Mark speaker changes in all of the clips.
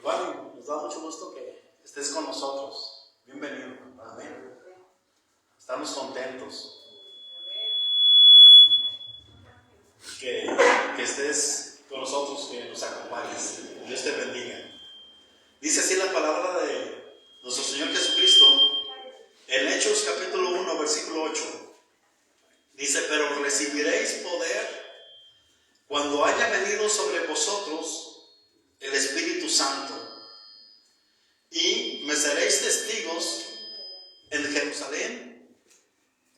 Speaker 1: Hermano, nos da mucho gusto que estés con nosotros. Bienvenido. Amén. Estamos contentos que estés con nosotros, que nos acompañes. Dios te bendiga. Dice así la palabra de nuestro Señor Jesucristo en Hechos capítulo 1, versículo 8. Dice: pero recibiréis poder cuando haya venido sobre vosotros el Espíritu Santo, y me seréis testigos en Jerusalén,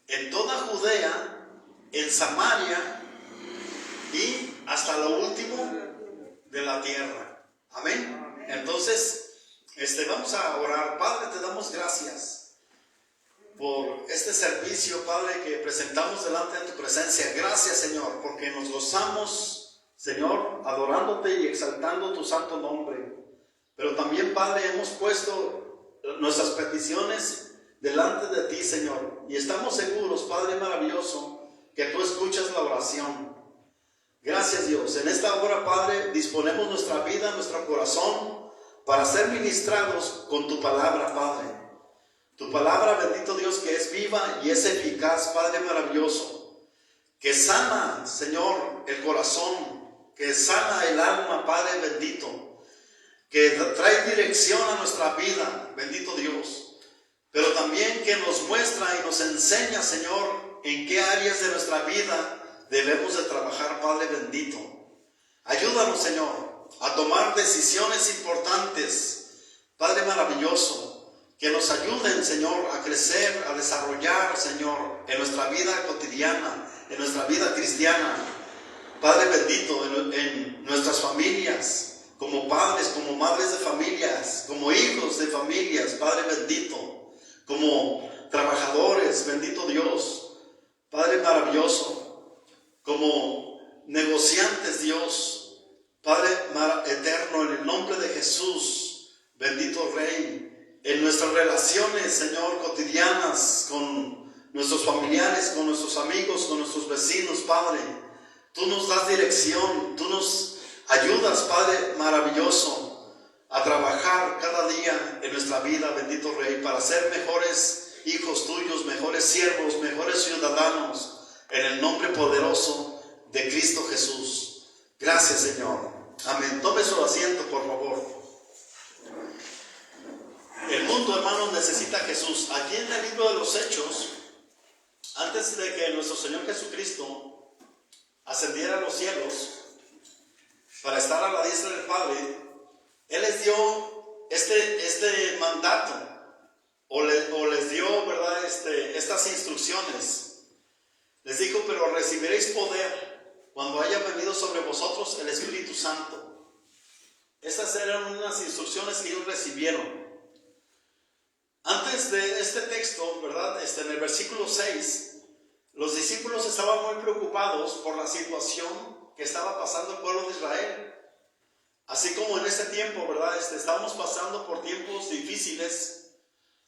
Speaker 1: en toda Judea, en Samaria y hasta lo último de la tierra. Amén. Entonces, vamos a orar. Padre, te damos gracias por este servicio, Padre, que presentamos delante de tu presencia. Gracias, Señor, porque nos gozamos, Señor, adorándote y exaltando tu santo nombre. Pero también, Padre, hemos puesto nuestras peticiones delante de ti, Señor, y estamos seguros, Padre maravilloso, que tú escuchas la oración. Gracias, Dios. En esta hora, Padre, disponemos nuestra vida, nuestro corazón, para ser ministrados con tu palabra, Padre. Tu palabra, bendito Dios, que es viva y es eficaz, Padre maravilloso, que sana, Señor, el corazón, que sana el alma, Padre bendito, que trae dirección a nuestra vida, bendito Dios, pero también que nos muestra y nos enseña, Señor, en qué áreas de nuestra vida debemos de trabajar, Padre bendito. Ayúdanos, Señor, a tomar decisiones importantes, Padre maravilloso, que nos ayuden, Señor, a crecer, a desarrollar, Señor, en nuestra vida cotidiana, en nuestra vida cristiana, Padre bendito, en nuestras familias, como padres, como madres de familias, como hijos de familias, Padre bendito, como trabajadores, bendito Dios, Padre maravilloso, como negociantes, Dios, Padre eterno, en el nombre de Jesús, bendito Rey, en nuestras relaciones, Señor, cotidianas, con nuestros familiares, con nuestros amigos, con nuestros vecinos, Padre, tú nos das dirección, tú nos ayudas, Padre maravilloso, a trabajar cada día en nuestra vida, bendito Rey, para ser mejores hijos tuyos, mejores siervos, mejores ciudadanos, en el nombre poderoso de Cristo Jesús. Gracias, Señor. Amén. Tome su asiento, por favor. El mundo, hermanos, necesita a Jesús. Aquí en el libro de los Hechos, antes de que nuestro Señor Jesucristo ascendiera a los cielos para estar a la diestra del Padre, Él les dio este mandato, o les dio, ¿verdad?, estas instrucciones. Les dijo: pero recibiréis poder cuando haya venido sobre vosotros el Espíritu Santo. Estas eran unas instrucciones que ellos recibieron. Antes de este texto, ¿verdad?, en el versículo 6, los discípulos estaban muy preocupados por la situación que estaba pasando el pueblo de Israel. Así como en este tiempo, ¿verdad?, estamos pasando por tiempos difíciles,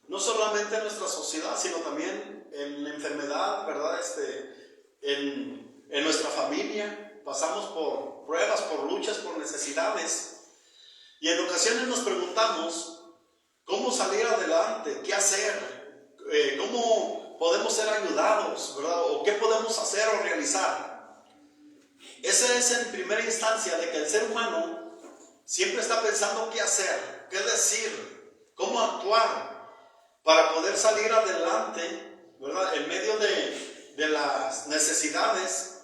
Speaker 1: no solamente en nuestra sociedad, sino también en la enfermedad, ¿verdad?, en nuestra familia. Pasamos por pruebas, por luchas, por necesidades. Y en ocasiones nos preguntamos cómo salir adelante, qué hacer, cómo podemos ser ayudados, ¿verdad?, o qué podemos hacer o realizar. Esa es en primera instancia de que el ser humano siempre está pensando qué hacer, qué decir, cómo actuar para poder salir adelante, ¿verdad?, en medio de las necesidades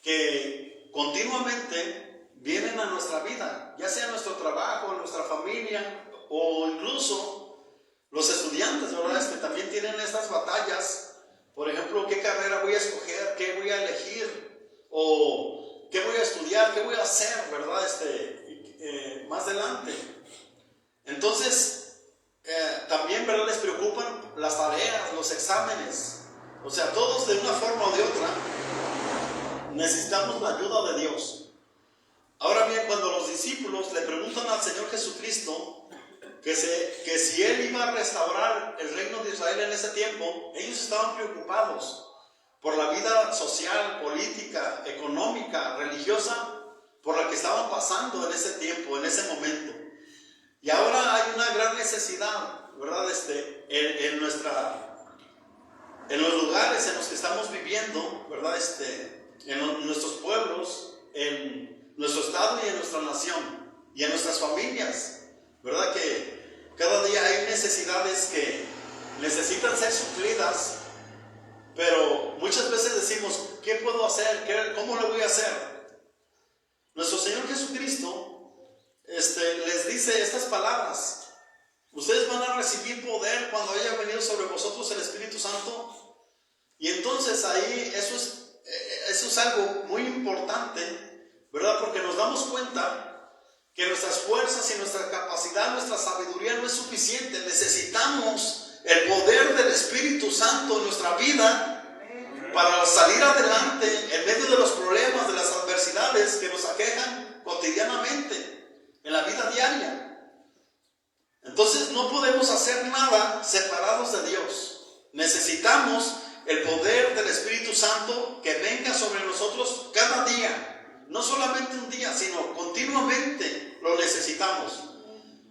Speaker 1: que continuamente vienen a nuestra vida, ya sea en nuestro trabajo, en nuestra familia, o incluso los estudiantes, ¿verdad?, también tienen estas batallas. Por ejemplo, ¿qué carrera voy a escoger? ¿Qué voy a elegir? ¿O qué voy a estudiar? ¿Qué voy a hacer? ¿Verdad? Más adelante. Entonces, también, ¿verdad?, les preocupan las tareas, los exámenes. O sea, todos de una forma o de otra necesitamos la ayuda de Dios. Ahora bien, cuando los discípulos le preguntan al Señor Jesucristo que si Él iba a restaurar el reino de Israel en ese tiempo, ellos estaban preocupados por la vida social, política, económica, religiosa, por la que estaban pasando en ese tiempo, en ese momento. necesidad, ¿verdad? En los lugares en los que estamos viviendo, ¿verdad? En nuestros pueblos, en nuestro estado y en nuestra nación y en nuestras familias, ¿verdad? Que cada día hay necesidades que necesitan ser suplidas, pero muchas veces decimos, ¿qué puedo hacer? ¿Cómo lo voy a hacer? Nuestro Señor Jesucristo les dice estas palabras: ustedes van a recibir poder cuando haya venido sobre vosotros el Espíritu Santo. Y entonces ahí eso es algo muy importante, ¿verdad? Porque nos damos cuenta que nuestras fuerzas y nuestra capacidad, nuestra sabiduría no es suficiente. Necesitamos el poder del Espíritu Santo en nuestra vida para salir adelante en medio de los problemas, de las adversidades que nos aquejan cotidianamente en la vida diaria. Entonces no podemos hacer nada separados de Dios. Necesitamos el poder del Espíritu Santo que venga sobre nosotros cada día. No solamente un día, sino continuamente lo necesitamos.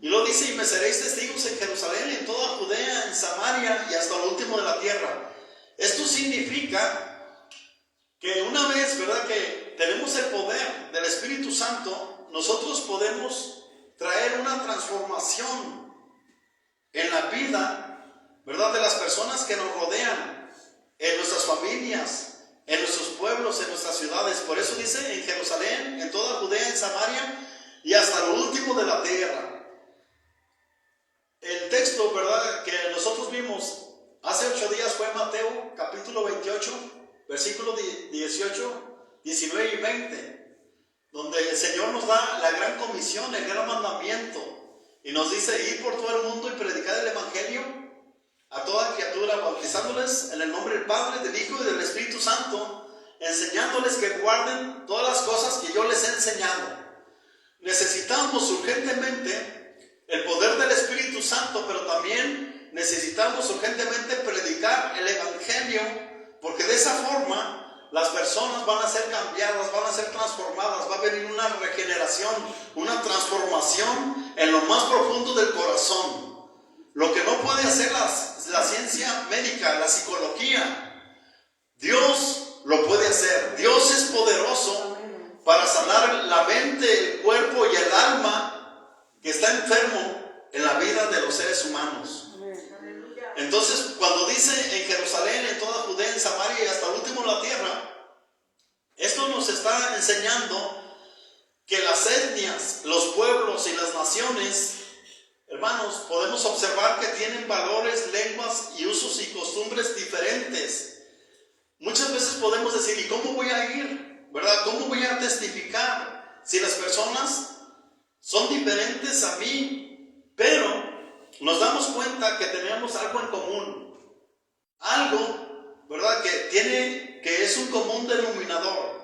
Speaker 1: Y lo dice: y me seréis testigos en Jerusalén, en toda Judea, en Samaria y hasta lo último de la tierra. Esto significa que una vez, ¿verdad?, que tenemos el poder del Espíritu Santo, nosotros podemos traer una transformación en la vida, ¿verdad?, de las personas que nos rodean, en nuestras familias, en nuestros pueblos, en nuestras ciudades. Por eso dice: en Jerusalén, en toda Judea, en Samaria y hasta lo último de la tierra. El texto, ¿verdad?, que nosotros vimos hace 8 días fue Mateo capítulo 28, versículos 18, 19 y 20, donde el Señor nos da la gran comisión, el gran mandamiento, y nos dice: ir por todo el mundo y predicar el Evangelio a toda criatura, bautizándoles en el nombre del Padre, del Hijo y del Espíritu Santo, enseñándoles que guarden todas las cosas que yo les he enseñado. Necesitamos urgentemente el poder del Espíritu Santo, pero también necesitamos urgentemente predicar el Evangelio, porque de esa forma las personas van a ser cambiadas, van a ser transformadas, va a venir una regeneración, una transformación en lo más profundo del corazón. Lo que no puede hacer la ciencia médica, la psicología, Dios lo puede hacer. Dios es poderoso para sanar la mente, el cuerpo y el alma que está enfermo en la vida de los seres humanos. Entonces, cuando dice en Jerusalén, en toda Judea, en Samaria y hasta el último de la tierra, esto nos está enseñando que las etnias, los pueblos y las naciones, hermanos, podemos observar que tienen valores, lenguas y usos y costumbres diferentes. Muchas veces podemos decir: ¿y cómo voy a ir? ¿Verdad? ¿Cómo voy a testificar si las personas son diferentes a mí? Pero nos damos cuenta que tenemos algo en común, algo, ¿verdad?, que es un común denominador.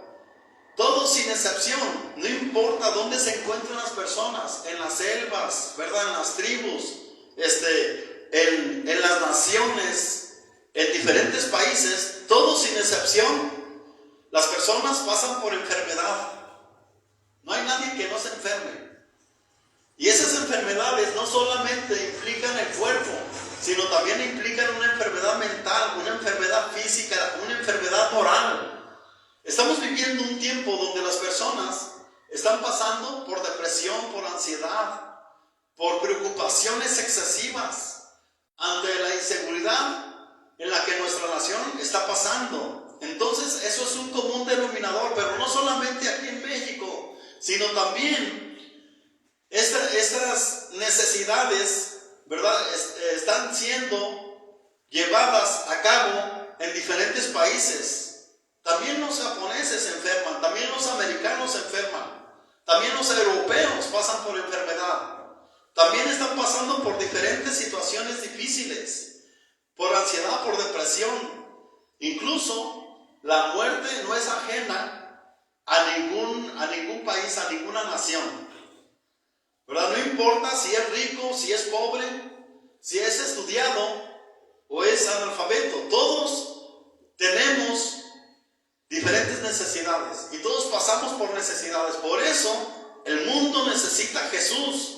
Speaker 1: Todos sin excepción, no importa dónde se encuentren las personas, en las selvas, ¿verdad?, en las tribus, en las naciones, en diferentes países, todos sin excepción, las personas pasan por enfermedad. No hay nadie que no se enferme. Y esas enfermedades no solamente implican el cuerpo, sino también implican una enfermedad mental, una enfermedad física, una enfermedad moral. Estamos viviendo un tiempo donde las personas están pasando por depresión, por ansiedad, por preocupaciones excesivas ante la inseguridad en la que nuestra nación está pasando. Entonces, eso es un común denominador, pero no solamente aquí en México, sino también estas necesidades, ¿verdad?, están siendo llevadas a cabo en diferentes países. También los japoneses se enferman, también los americanos se enferman, también los europeos pasan por enfermedad, también están pasando por diferentes situaciones difíciles, por ansiedad, por depresión. Incluso la muerte no es ajena a ningún país, a ninguna nación, ¿verdad? No importa si es rico, si es pobre, si es estudiado o es analfabeto, todos tenemos diferentes necesidades y todos pasamos por necesidades. Por eso el mundo necesita a Jesús.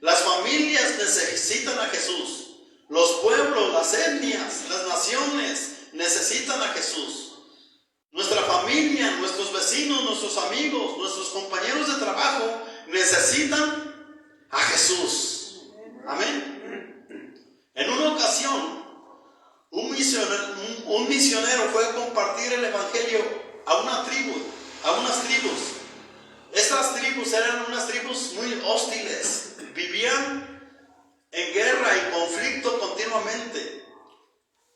Speaker 1: Las familias necesitan a Jesús. Los pueblos, las etnias, las naciones necesitan a Jesús. Nuestra familia, nuestros vecinos, nuestros amigos, nuestros compañeros de trabajo necesitan a Jesús. Amén. En una ocasión, un misionero fue a compartir el evangelio a unas tribus. Estas tribus eran unas tribus muy hostiles, vivían en guerra y conflicto continuamente.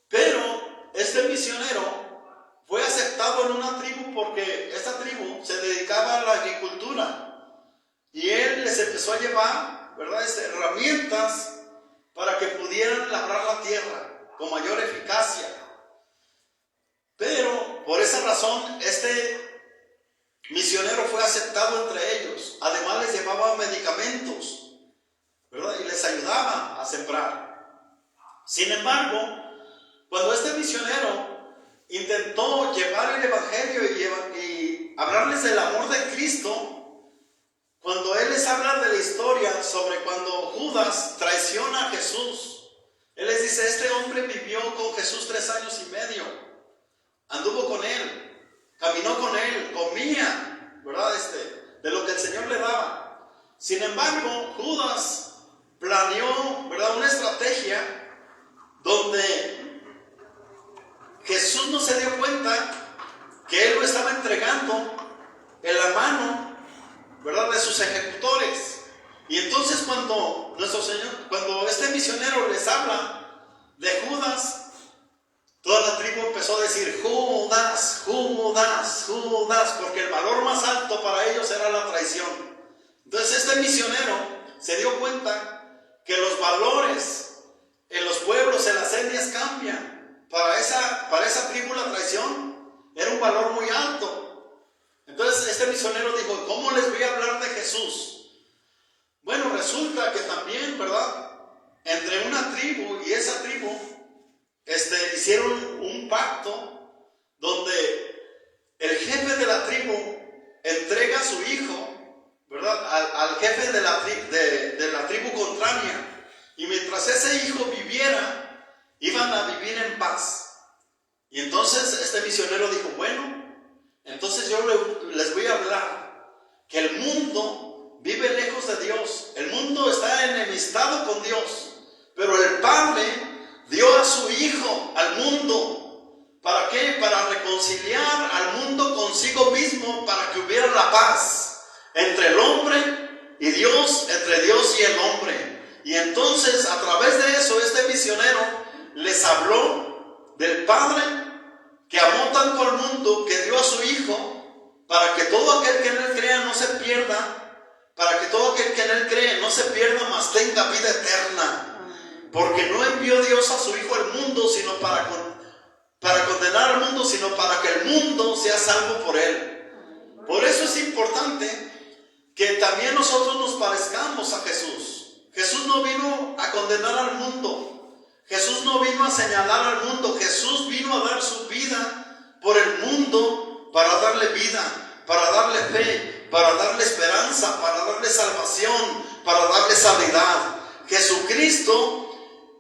Speaker 1: Pero este misionero fue aceptado en una tribu porque esta tribu se dedicaba a la agricultura y él les empezó a llevar, ¿verdad?, herramientas para que pudieran labrar la tierra con mayor eficacia. Pero por esa razón este misionero fue aceptado entre ellos. Además les llevaba medicamentos, ¿verdad?, y les ayudaba a sembrar. Sin embargo, cuando este misionero intentó llevar el evangelio y hablarles del amor de Cristo, cuando él les habla de la historia sobre cuando Judas traiciona a Jesús, él les dice: este hombre vivió con Jesús 3 años y medio, anduvo con él, caminó con él, comía, ¿verdad?, de lo que el Señor le daba. Sin embargo, Judas planeó, ¿verdad?, una estrategia donde Jesús no se dio cuenta que él lo estaba entregando en la mano, ¿verdad?, de sus ejecutores. Y entonces cuando este misionero les habla de Judas, toda la tribu empezó a decir: Judas, Judas, Judas, porque el valor más alto para ellos era la traición. Entonces este misionero se dio cuenta que los valores en los pueblos, en las etnias cambian. Para esa tribu la traición era un valor muy alto. Entonces este misionero dijo: ¿cómo les voy a hablar de Jesús? Bueno, resulta que también, ¿verdad?, entre una tribu y esa tribu hicieron un pacto donde el jefe de la tribu entrega a su hijo, ¿verdad?, al jefe de la tribu contraria, y mientras ese hijo viviera, iban a vivir en paz. Y entonces este misionero dijo: bueno, entonces yo les voy a hablar que el mundo vive lejos de Dios, el mundo está enemistado con Dios, pero el Padre dio a su Hijo al mundo. ¿Para qué? Para reconciliar al mundo consigo mismo, para que hubiera la paz entre el hombre y Dios, entre Dios y el hombre. Y entonces, a través de eso, este misionero les habló del Padre que amó tanto al mundo, que dio a su Hijo, para que todo aquel que en él crea no se pierda, para que todo aquel que en él cree no se pierda, mas tenga vida eterna. Porque no envió Dios a su Hijo al mundo, sino para condenar al mundo, sino para que el mundo sea salvo por él. Por eso es importante que también nosotros nos parezcamos a Jesús. Jesús no vino a condenar al mundo. Jesús no vino a señalar al mundo. Jesús vino a dar su vida por el mundo, para darle vida, para darle fe, para darle esperanza, para darle salvación, para darle sanidad. Jesucristo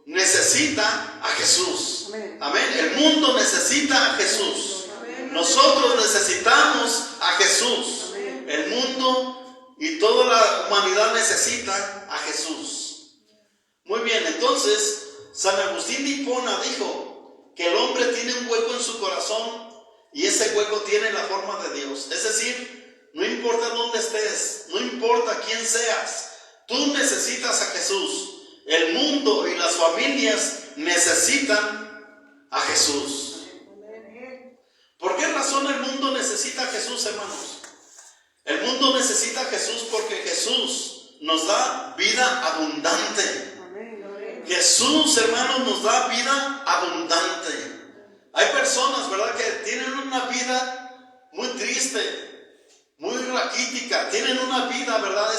Speaker 1: necesita a Jesús. Amén. El mundo necesita a Jesús. Nosotros necesitamos a Jesús. El mundo y toda la humanidad necesita a Jesús. Muy bien, entonces San Agustín de Hipona dijo que el hombre tiene un hueco en su corazón y ese hueco tiene la forma de Dios. Es decir, no importa dónde estés, no importa quién seas, tú necesitas a Jesús. El mundo y las familias necesitan a Jesús. ¿Por qué razón el mundo necesita a Jesús, hermanos? El mundo necesita a Jesús porque Jesús nos da vida abundante. Jesús, hermanos, nos da vida abundante. Hay personas, ¿verdad?, que tienen una vida muy triste, muy raquítica, tienen una vida, ¿verdad?,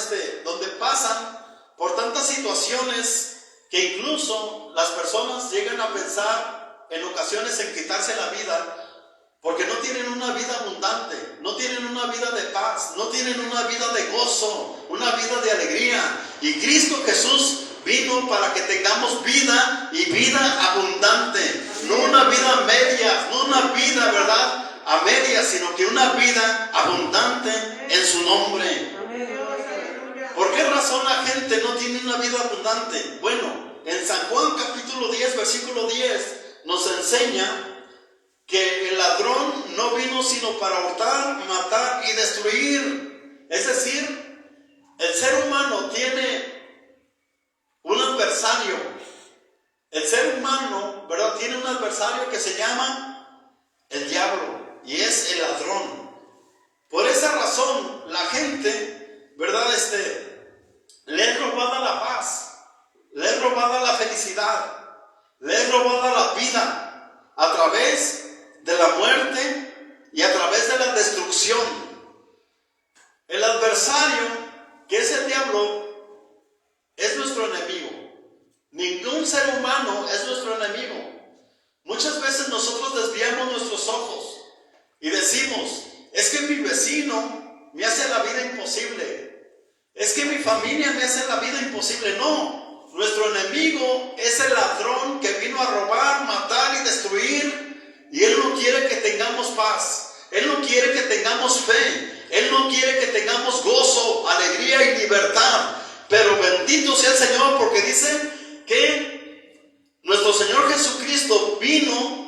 Speaker 1: donde pasan por tantas situaciones que incluso las personas llegan a pensar en ocasiones en quitarse la vida, porque no tienen una vida abundante, no tienen una vida de paz, no tienen una vida de gozo, una vida de alegría. Y Cristo Jesús vino para que tengamos vida y vida abundante. No una vida a medias, no una vida, ¿verdad?, a medias, sino que una vida abundante en su nombre. ¿Por qué razón la gente no tiene una vida abundante? Bueno, en San Juan capítulo 10, versículo 10, nos enseña que el ladrón no vino sino para hurtar, matar y destruir. Es decir, el ser humano tiene un adversario. El ser humano, ¿verdad?, tiene un adversario que se llama el diablo, y es el ladrón. Por esa razón, la gente, ¿verdad?, le es robada la paz, le es robada la felicidad, le es robada la vida a través de la muerte y a través de la destrucción. El adversario, que es el diablo, es nuestro enemigo. Ningún ser humano es nuestro enemigo. Muchas veces nosotros desviamos nuestros ojos y decimos: es que mi vecino me hace la vida imposible, es que mi familia me hace la vida imposible. No, nuestro enemigo es el ladrón que vino a robar, matar y destruir, y él no quiere que tengamos paz, él no quiere que tengamos fe, él no quiere que tengamos gozo, alegría y libertad. Pero bendito sea el Señor, porque dice que nuestro Señor Jesucristo vino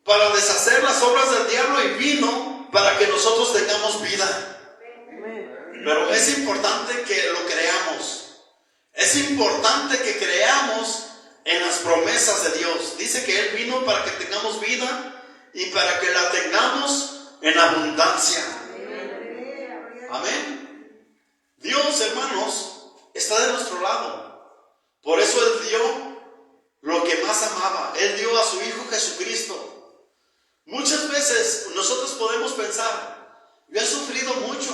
Speaker 1: para deshacer las obras del diablo y vino para que nosotros tengamos vida. Pero es importante que lo creamos. Es importante que creamos en las promesas de Dios. Dice que Él vino para que tengamos vida y para que la tengamos en abundancia. Amén. Dios, hermanos, está de nuestro lado. Por eso Él dio lo que más amaba. Él dio a su Hijo Jesucristo. Muchas veces nosotros podemos pensar: yo he sufrido mucho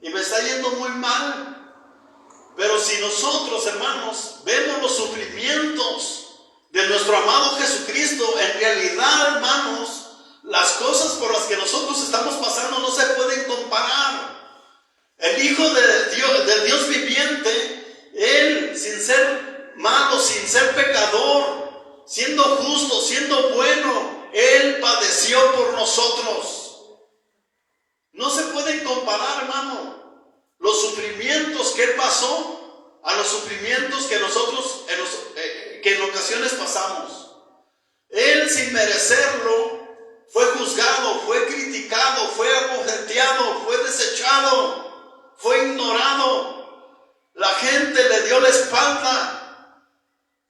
Speaker 1: y me está yendo muy mal. Pero si nosotros, hermanos, vemos los sufrimientos de nuestro amado Jesucristo, en realidad, hermanos, las cosas por las que nosotros estamos pasando no se pueden comparar. El Hijo del Dios viviente, Él, sin ser malo, sin ser pecador, siendo justo, siendo bueno, Él padeció por nosotros. No se pueden comparar, hermano, los sufrimientos que Él pasó a los sufrimientos que nosotros que en ocasiones pasamos. Él, sin merecerlo, fue juzgado, fue criticado, fue abofeteado, fue desechado, fue ignorado. La gente le dio la espalda.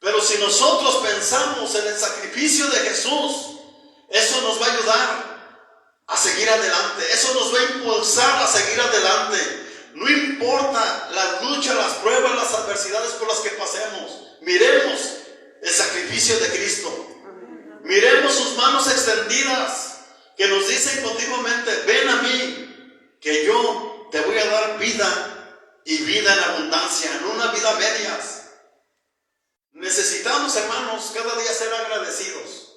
Speaker 1: Pero si nosotros pensamos en el sacrificio de Jesús, eso nos va a ayudar a seguir adelante. Eso nos va a impulsar a seguir adelante. No importa las luchas, las pruebas, las adversidades por las que pasemos. Miremos el sacrificio de Cristo. Miremos sus manos extendidas que nos dicen continuamente: ven a mí, que yo te voy a dar vida y vida en abundancia, no una vida a medias. Necesitamos, hermanos, cada día ser agradecidos.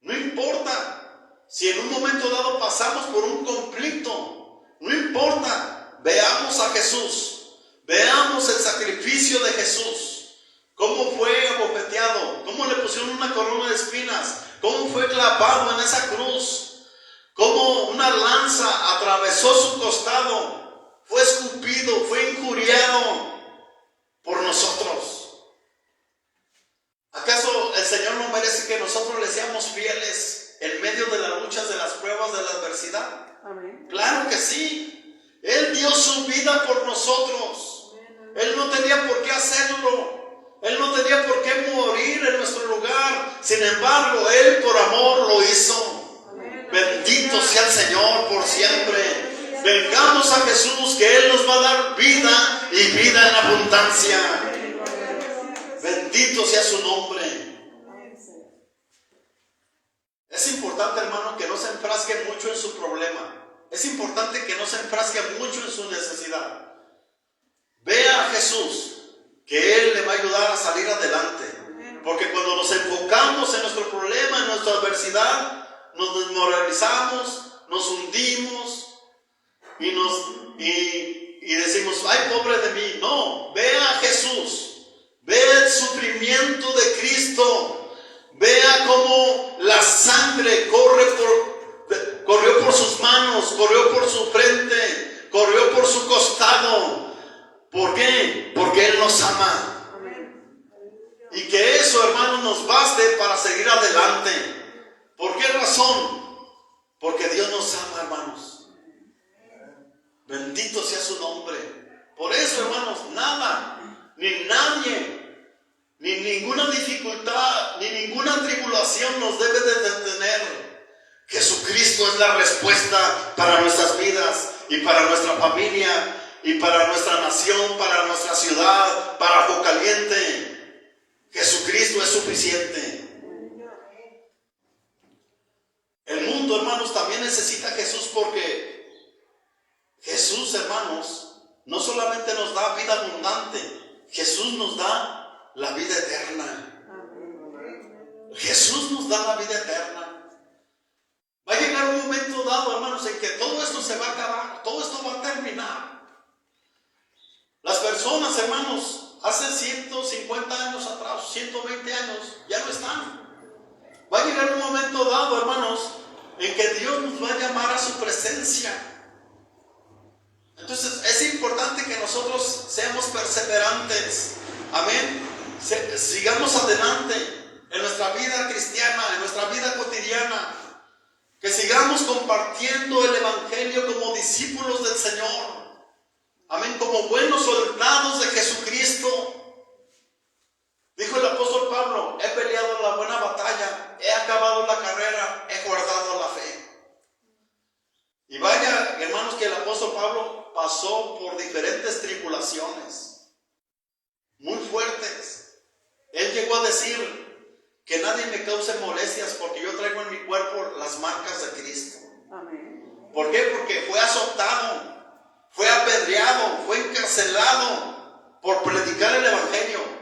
Speaker 1: No importa si en un momento dado pasamos por un conflicto. No importa, veamos a Jesús, veamos el sacrificio de Jesús, cómo fue abofeteado, cómo le pusieron una corona de espinas, cómo fue clavado en esa cruz, cómo una lanza atravesó su costado, fue escupido, fue injuriado por nosotros. ¿Acaso el Señor no merece que nosotros le seamos fieles en medio de las luchas, de las pruebas, de la adversidad? Amén. Claro que sí. Él dio su vida por nosotros. Él no tenía por qué hacerlo. Él no tenía por qué morir en nuestro lugar. Sin embargo, Él por amor lo hizo. Amén. Bendito sea el Señor por siempre. Vengamos a Jesús, que Él nos va a dar vida y vida en abundancia. Bendito sea su nombre. Es importante, hermano, que no se enfrasque mucho en su problema. Es importante que no se enfrasque mucho en su necesidad. Vea a Jesús, que Él le va a ayudar a salir adelante. Porque cuando nos enfocamos en nuestro problema, en nuestra adversidad, nos desmoralizamos, nos hundimos y y decimos, ay, pobre de mí. No, vea a Jesús, vea el sufrimiento de Cristo, vea cómo la sangre corrió por sus manos, corrió por su frente, corrió por su costado. ¿Por qué? Porque Él nos ama. Y que eso, hermanos, nos baste para seguir adelante. ¿Por qué razón? Porque Dios nos ama, hermanos. Bendito sea su nombre. Por eso, hermanos, nada, ni nadie, ni ninguna dificultad, ni ninguna tribulación nos debe de detener. Jesucristo es la respuesta para nuestras vidas y para nuestra familia y para nuestra nación, para nuestra ciudad, para Jocaliente. Jesucristo es suficiente. El mundo, hermanos, también necesita a Jesús, porque Jesús, hermanos, no solamente nos da vida abundante, Jesús nos da la vida eterna. Jesús nos da la vida eterna. Va a llegar un momento dado, hermanos, en que todo esto se va a acabar, todo esto va a terminar. Las personas, hermanos, hace 150 años atrás, 120 años, ya no están. Va a llegar un momento dado, hermanos, en que Dios nos va a llamar a su presencia. Entonces es importante que nosotros seamos perseverantes. Amén. Sigamos adelante en nuestra vida cristiana, en nuestra vida cotidiana. Que sigamos compartiendo el Evangelio como discípulos del Señor. Amén, como buenos soldados de Jesucristo. Dijo el apóstol Pablo, he peleado la buena batalla, he acabado la carrera, he guardado la fe. Y vaya, hermanos, que el apóstol Pablo pasó por diferentes tribulaciones muy fuertes. Él llegó a decir que nadie me cause molestias, porque yo traigo en mi cuerpo las marcas de Cristo. Amén. ¿Por qué? Porque fue azotado, fue apedreado, fue encarcelado por predicar el Evangelio.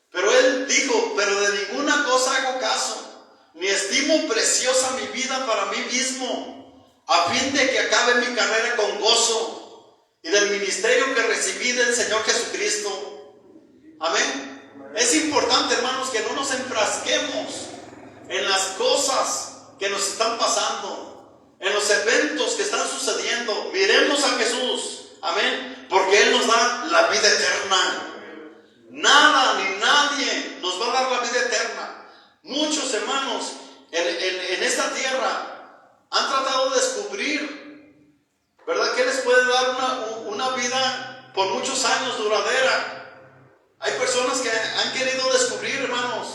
Speaker 1: Pero él dijo, pero de ninguna cosa hago caso, ni estimo preciosa mi vida para mí mismo, a fin de que acabe mi carrera con gozo y del ministerio que recibí del Señor Jesucristo. Amén. Es importante, hermanos, que no nos enfrasquemos en las cosas que nos están pasando, en los eventos que están sucediendo. Miremos a Jesús, amén, porque Él nos da la vida eterna. Nada ni nadie nos va a dar la vida eterna. Muchos hermanos en esta tierra han tratado de descubrir, ¿verdad?, que les puede dar una vida por muchos años duradera. Hay personas que han querido descubrir, hermanos,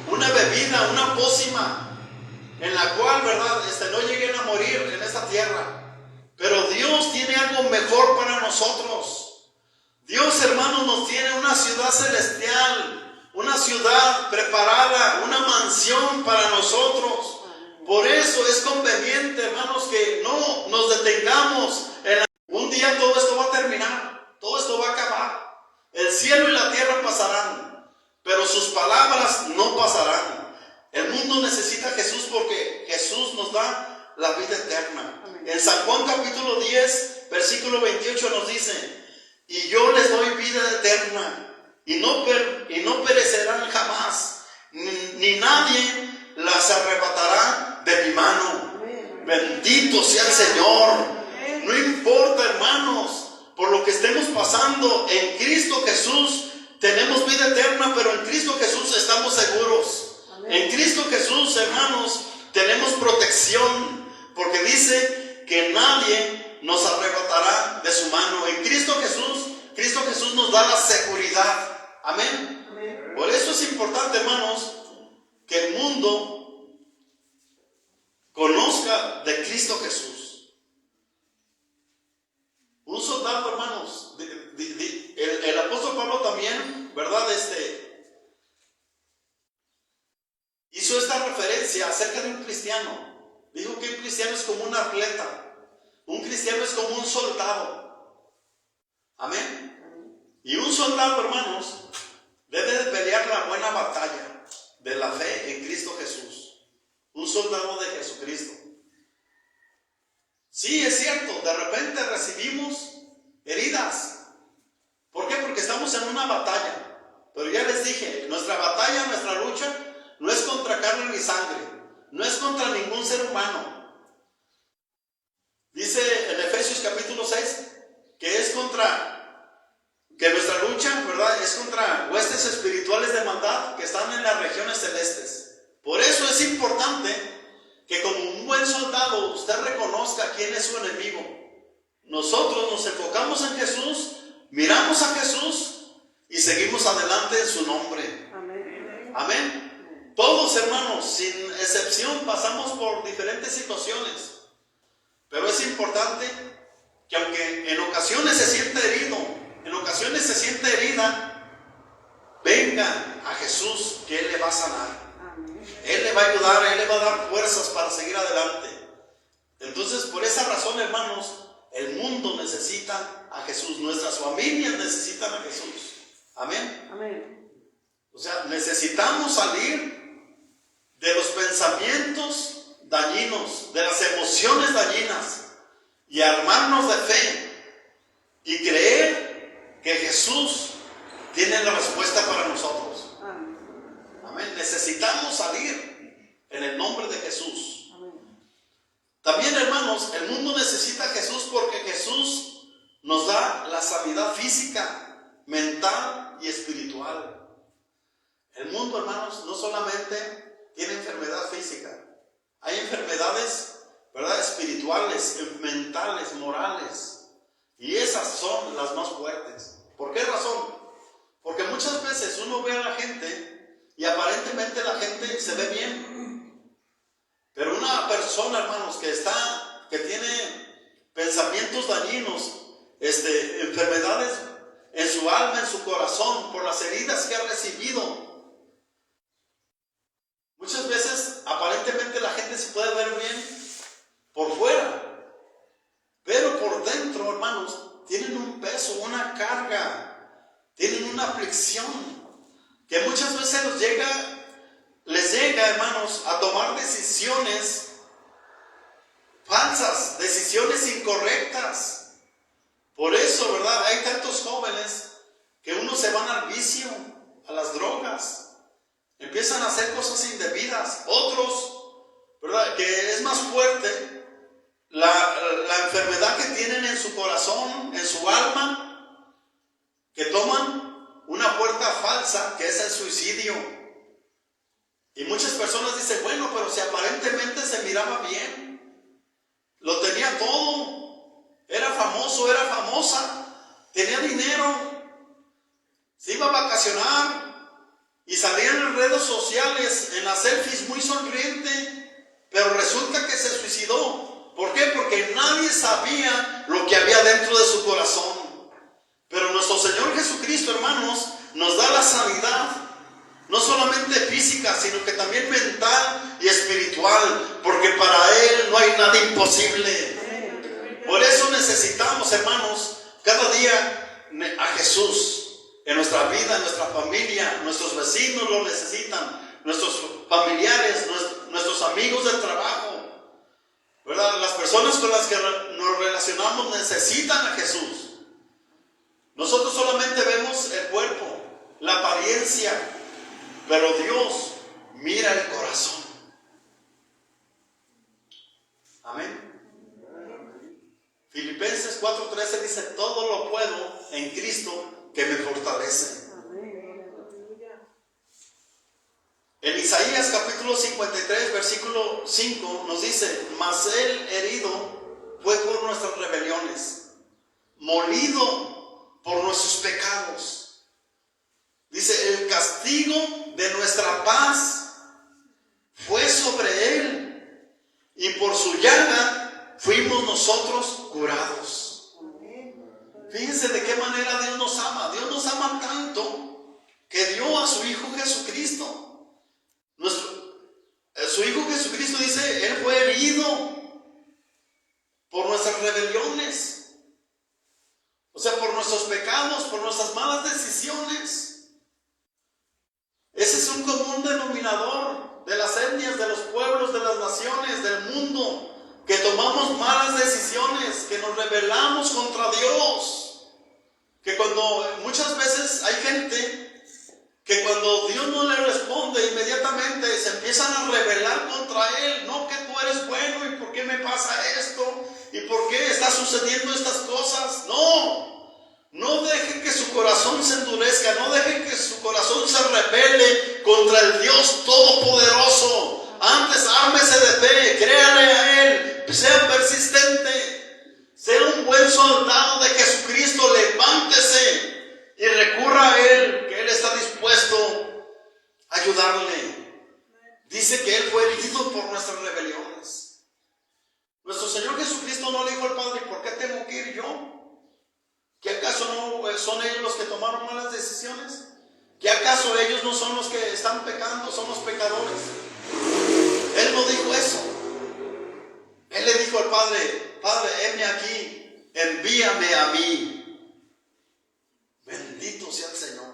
Speaker 1: una bebida, una pócima en la cual, ¿verdad?, no lleguen a morir en esta tierra. Pero Dios tiene algo mejor para nosotros. Dios, hermanos, nos tiene una ciudad celestial, una ciudad preparada, una mansión para nosotros. Por eso es conveniente, hermanos, que no nos detengamos. Un día todo esto va a terminar, todo esto va a acabar. El cielo y la tierra pasarán, pero sus palabras no pasarán. El mundo necesita a Jesús, porque Jesús nos da la vida eterna. En San Juan capítulo 10, versículo 28 nos dice: y yo les doy vida eterna, y no perecerán jamás, ni nadie las arrebatará de mi mano. Bendito sea el Señor. No importa, hermanos, por lo que estemos pasando, en Cristo Jesús tenemos vida eterna, pero en Cristo Jesús estamos seguros. En Cristo Jesús, hermanos, tenemos protección, porque dice que nadie nos arrebatará de su mano. En Cristo Jesús nos da la seguridad. Amén. Amén. Por eso es importante, hermanos, que el mundo conozca de Cristo Jesús. Un soldado, hermanos, el apóstol Pablo también, ¿verdad?, hizo esta referencia acerca de un cristiano. Dijo que un cristiano es como un atleta, un cristiano es como un soldado. Amén. Y un soldado, hermanos, debe de pelear la buena batalla de la fe en Cristo Jesús. Un soldado de Jesucristo. Sí, es cierto, de repente recibimos heridas. ¿Por qué? Porque estamos en una batalla. Pero ya les dije, nuestra batalla, nuestra lucha, no es contra carne ni sangre, no es contra ningún ser humano. Dice en Efesios capítulo 6 que nuestra lucha, ¿verdad?, es contra huestes espirituales de maldad que están en las regiones celestes. Por eso es importante que como un buen soldado usted reconozca quién es su enemigo. Nosotros nos enfocamos en Jesús, miramos a Jesús y seguimos adelante en su nombre. Amén. Amén. Todos, hermanos, sin excepción, pasamos por diferentes situaciones. Pero es importante que aunque en ocasiones se sienta herido, en ocasiones se siente herida, venga a Jesús, que Él le va a sanar. Él le va a ayudar, Él le va a dar fuerzas para seguir adelante. Entonces, por esa razón, hermanos, el mundo necesita a Jesús, nuestras familias necesitan a Jesús. Amén. Amén. O sea, necesitamos salir de los pensamientos dañinos, de las emociones dañinas, y armarnos de fe y creer que Jesús tiene la respuesta para nosotros. Amén. Necesitamos salir en el nombre de Jesús. También, hermanos, el mundo necesita a Jesús porque Jesús nos da la sanidad física, mental y espiritual. El mundo, hermanos, no solamente tiene enfermedad física, hay enfermedades, ¿verdad?, espirituales, mentales, morales, y esas son las más fuertes. ¿Por qué razón? Porque muchas veces uno ve a la gente y aparentemente la gente se ve bien, pero una persona, hermanos, que tiene pensamientos dañinos, enfermedades en su alma, en su corazón, por las heridas que ha recibido, muchas veces aparentemente la gente se puede ver bien por fuera, pero por dentro, hermanos, tienen un peso, una carga, tienen una aflicción que muchas veces les llega, hermanos, a tomar decisiones falsas, decisiones incorrectas. Por eso, ¿verdad?, hay tantos jóvenes que unos se van al vicio, a las drogas, empiezan a hacer cosas indebidas. Otros, ¿verdad?, que es más fuerte la enfermedad que tienen en su corazón, en su alma, que toman una puerta falsa, que es el suicidio. Y muchas personas dicen, bueno, pero si aparentemente se miraba bien, lo tenía todo, era famoso, era famosa, tenía dinero, se iba a vacacionar y salía en las redes sociales, en las selfies, muy sonriente, pero resulta que se suicidó. ¿Por qué? Porque nadie sabía lo que había dentro de su corazón. Pero nuestro Señor Jesucristo, hermanos, nos da la sanidad, no solamente física, sino que también mental y espiritual, porque para Él no hay nada imposible. Por eso necesitamos, hermanos, cada día a Jesús en nuestra vida, en nuestra familia. Nuestros vecinos lo necesitan, nuestros familiares, nuestros amigos del trabajo, ¿verdad? Las personas con las que nos relacionamos necesitan a Jesús. Nosotros solamente vemos el cuerpo, la apariencia, pero Dios mira el corazón. Amén. Filipenses 4:13 dice, todo lo puedo en Cristo que me fortalece. En Isaías capítulo 53, versículo 5 nos dice, mas Él herido fue por nuestras rebeliones, molido por nuestros pecados. Dice, el castigo de nuestra paz fue sobre Él, y por su llaga fuimos nosotros curados. Fíjense de qué manera Dios nos ama. Dios nos ama tanto que dio a su Hijo Jesucristo. Su Hijo Jesucristo, dice, Él fue herido por nuestras rebeliones, o sea, por nuestros pecados, por nuestras malas decisiones. Ese es un común denominador de las etnias, de los pueblos, de las naciones, del mundo, que tomamos malas decisiones, que nos rebelamos contra Dios, que cuando muchas veces hay gente que cuando Dios no le responde inmediatamente se empiezan a rebelar contra Él. No, que tú eres bueno y por qué me pasa esto y por qué está sucediendo estas cosas. No deje que su corazón se endurezca, no deje que su corazón se rebele contra el Dios Todopoderoso. Antes ármese de fe, créale a Él, sea persistente, sea un buen soldado de Jesucristo, levántese y recurra a Él, que Él está dispuesto a ayudarle. Dice que Él fue herido por nuestras rebeliones. Nuestro Señor Jesucristo no le dijo al Padre: ¿por qué tengo que ir yo? ¿Que acaso no son ellos los que tomaron malas decisiones? ¿Que acaso ellos no son los que están pecando, son los pecadores? Él no dijo eso. Él le dijo al Padre: Padre, heme aquí, envíame a mí. Bendito sea el Señor.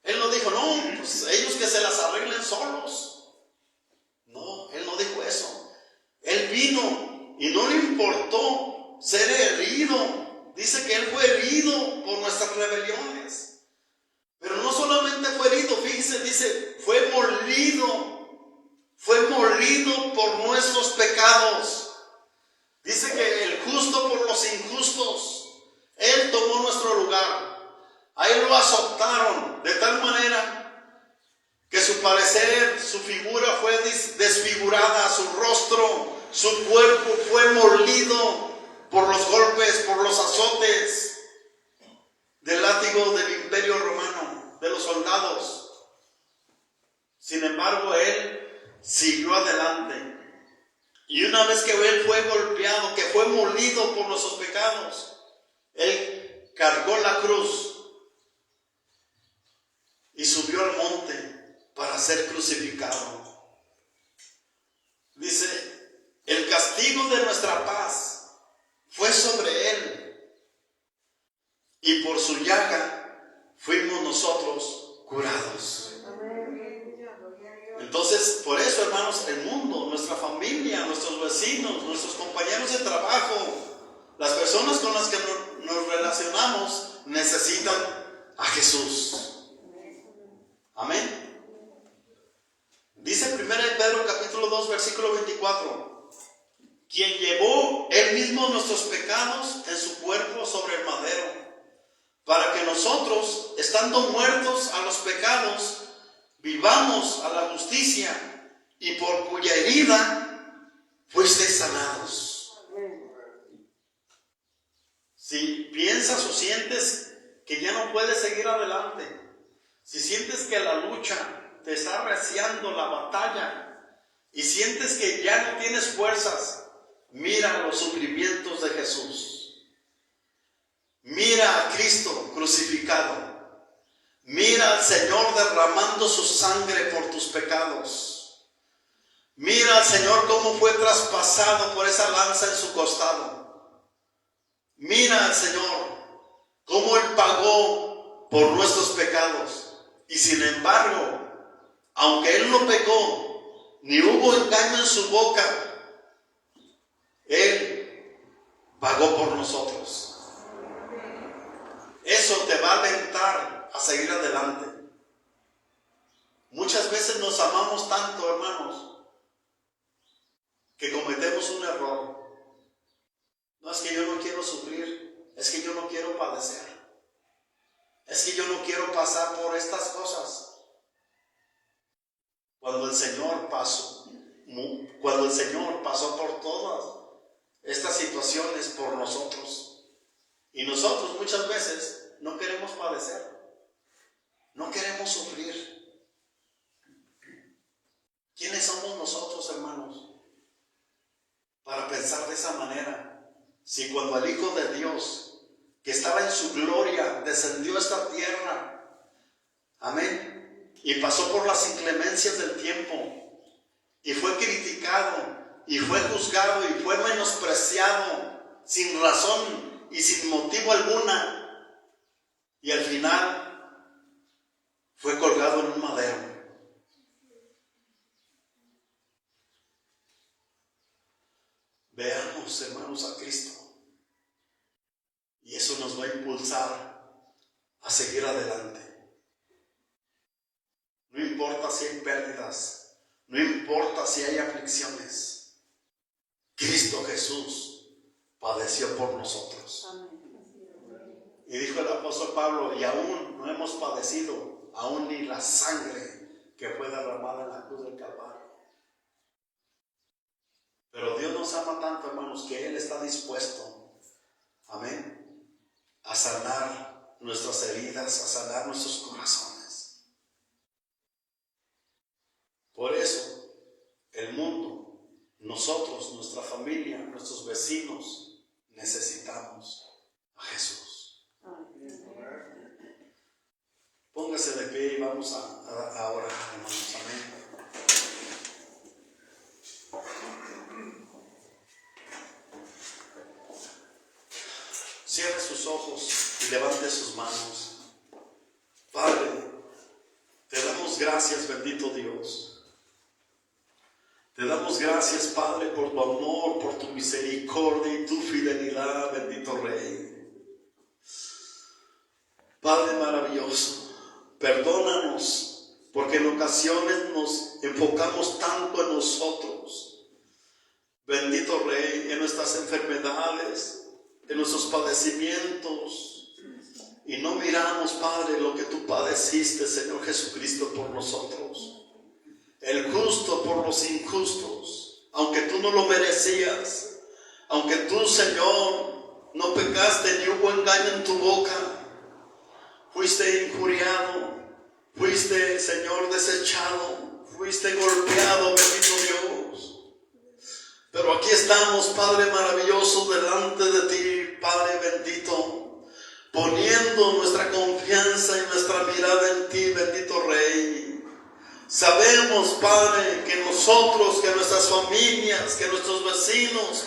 Speaker 1: Él no dijo: no, pues ellos que se las arreglen solos. No, Él no dijo eso. Él vino y no le importó ser herido. Dice que Él fue herido por nuestras rebeliones. Pero no solamente fue herido, fíjese, dice, fue molido por nuestros pecados. Dice que el justo por los injustos. Él tomó nuestro lugar. A Él lo azotaron de tal manera que su parecer, su figura fue desfigurada, su rostro, su cuerpo fue molido por los golpes, por los azotes del látigo del Imperio Romano, de los soldados. Sin embargo, Él siguió adelante. Y una vez que Él fue golpeado, que fue molido por nuestros pecados, Él cargó la cruz y subió al monte para ser crucificado. Dice: el castigo de nuestra paz fue sobre Él, y por su llaga fuimos nosotros curados. Entonces, por eso, hermanos, el mundo, nuestra familia, nuestros vecinos, nuestros compañeros de trabajo, las personas con las que nos relacionamos necesitan a Jesús. Amén. Dice 1 Pedro capítulo 2 versículo 24: quien llevó Él mismo nuestros pecados en su cuerpo sobre el madero, para que nosotros, estando muertos a los pecados, vivamos a la justicia, y por cuya herida fuisteis sanados. Si piensas o sientes que ya no puedes seguir adelante, si sientes que la lucha te está arreciando, la batalla, y sientes que ya no tienes fuerzas, mira los sufrimientos de Jesús. Mira a Cristo crucificado. Mira al Señor derramando su sangre por tus pecados. Mira al Señor cómo fue traspasado por esa lanza en su costado. Mira al Señor cómo Él pagó por nuestros pecados. Y sin embargo, aunque Él no pecó, ni hubo engaño en su boca, Él pagó por nosotros. Eso te va a alentar a seguir adelante. Muchas veces nos amamos tanto, hermanos, que cometemos un error. No es que yo no quiero sufrir, es que yo no quiero padecer. Es que yo no quiero pasar por estas cosas. Cuando el Señor pasó por todas estas situaciones por nosotros. Y nosotros muchas veces no queremos padecer, no queremos sufrir. ¿Quiénes somos nosotros, hermanos, para pensar de esa manera? Si cuando el Hijo de Dios, que estaba en su gloria, descendió a esta tierra, amén, y pasó por las inclemencias del tiempo, y fue criticado, y fue juzgado, y fue menospreciado, sin razón y sin motivo alguna, y al final fue colgado en un madero. acerquemos, hermanos, a Cristo. Y eso nos va a impulsar a seguir adelante. No importa si hay pérdidas, no importa si hay aflicciones. Cristo Jesús padeció por nosotros. Y dijo el apóstol Pablo, y aún no hemos padecido, aún ni la sangre que fue derramada en la cruz del Calvario. Pero Dios nos ama tanto, hermanos, que Él está dispuesto, amén, a sanar nuestras heridas, a sanar nuestros corazones. Por eso, el mundo, nosotros, nuestra familia, nuestros vecinos, necesitamos a Jesús. Póngase de pie y vamos a orar, hermanos, amén. Cierre sus ojos y levante sus manos. Padre, te damos gracias, bendito Dios. Te damos gracias, Padre, por tu amor, por tu misericordia y tu fidelidad, bendito Rey. Padre maravilloso, perdónanos, porque en ocasiones nos enfocamos tanto en nosotros, bendito Rey, en nuestras enfermedades, en nuestros padecimientos, y no miramos, Padre, lo que tú padeciste, Señor Jesucristo, por nosotros. El justo por los injustos, aunque tú no lo merecías, aunque tú, Señor, no pecaste ni hubo engaño en tu boca, fuiste injuriado, fuiste, Señor, desechado, fuiste golpeado, bendito Dios. Pero aquí estamos, Padre maravilloso, delante de ti, Padre bendito, poniendo nuestra confianza y nuestra mirada en ti, bendito Rey. Sabemos, Padre, que nosotros, que nuestras familias, que nuestros vecinos,